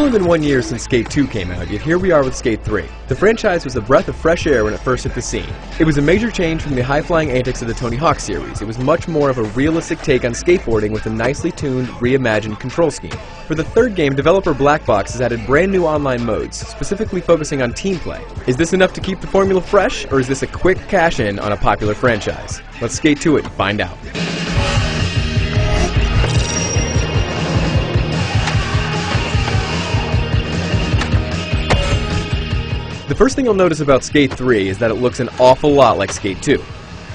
only been 1 year since Skate 2 came out, yet here we are with Skate 3. The franchise was a breath of fresh air when it first hit the scene. It was a major change from the high-flying antics of the Tony Hawk series. It was much more of a realistic take on skateboarding with a nicely tuned, reimagined control scheme. For the third game, developer Blackbox has added brand new online modes, specifically focusing on team play. Is this enough to keep the formula fresh, or is this a quick cash-in on a popular franchise? Let's skate to it and find out. The first thing you'll notice about Skate 3 is that it looks an awful lot like Skate 2.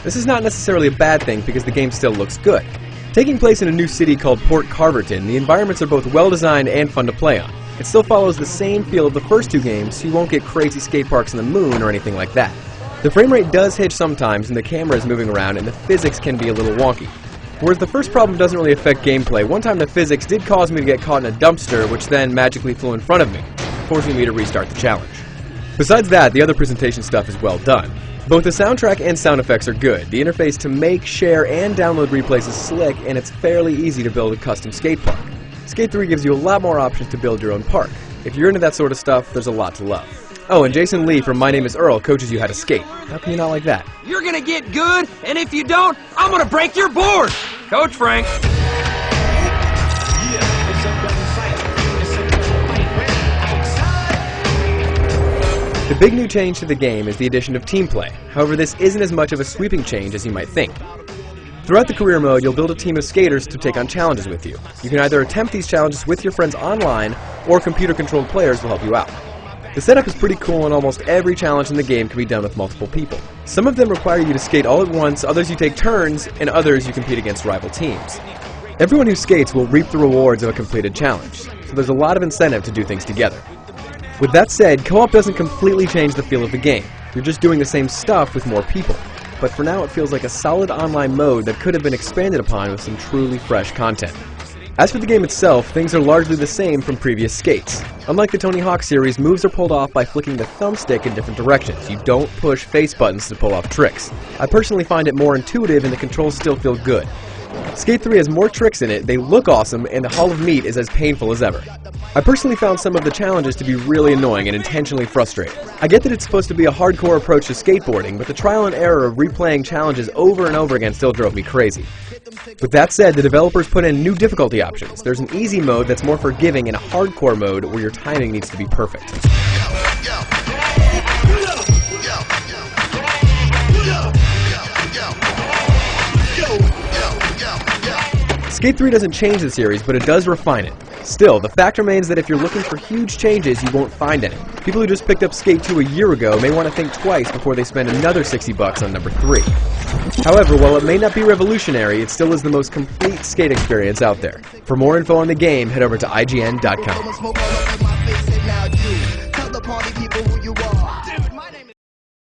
This is not necessarily a bad thing because the game still looks good. Taking place in a new city called Port Carverton, the environments are both well designed and fun to play on. It still follows the same feel of the first two games, so you won't get crazy skate parks on the moon or anything like that. The frame rate does hitch sometimes and the camera is moving around and the physics can be a little wonky. Whereas the first problem doesn't really affect gameplay, one time the physics did cause me to get caught in a dumpster which then magically flew in front of me, forcing me to restart the challenge. Besides that, the other presentation stuff is well done. Both the soundtrack and sound effects are good. The interface to make, share, and download replays is slick, and it's fairly easy to build a custom skate park. Skate 3 gives you a lot more options to build your own park. If you're into that sort of stuff, there's a lot to love. Oh, and Jason Lee from My Name is Earl coaches you how to skate. How can you not like that? You're gonna get good, and if you don't, I'm gonna break your board! Coach Frank. The big new change to the game is the addition of team play. However, this isn't as much of a sweeping change as you might think. Throughout the career mode, you'll build a team of skaters to take on challenges with you. You can either attempt these challenges with your friends online, or computer-controlled players will help you out. The setup is pretty cool and almost every challenge in the game can be done with multiple people. Some of them require you to skate all at once, others you take turns, and others you compete against rival teams. Everyone who skates will reap the rewards of a completed challenge, so there's a lot of incentive to do things together. With that said, co-op doesn't completely change the feel of the game. You're just doing the same stuff with more people. But for now it feels like a solid online mode that could have been expanded upon with some truly fresh content. As for the game itself, things are largely the same from previous skates. Unlike the Tony Hawk series, moves are pulled off by flicking the thumbstick in different directions. You don't push face buttons to pull off tricks. I personally find it more intuitive and the controls still feel good. Skate 3 has more tricks in it, they look awesome, and the Hall of Meat is as painful as ever. I personally found some of the challenges to be really annoying and intentionally frustrating. I get that it's supposed to be a hardcore approach to skateboarding, but the trial and error of replaying challenges over and over again still drove me crazy. With that said, the developers put in new difficulty options. There's an easy mode that's more forgiving and a hardcore mode where your timing needs to be perfect. Skate 3 doesn't change the series, but it does refine it. Still, the fact remains that if you're looking for huge changes, you won't find any. People who just picked up Skate 2 a year ago may want to think twice before they spend another $60 on number 3. However, while it may not be revolutionary, it still is the most complete skate experience out there. For more info on the game, head over to IGN.com.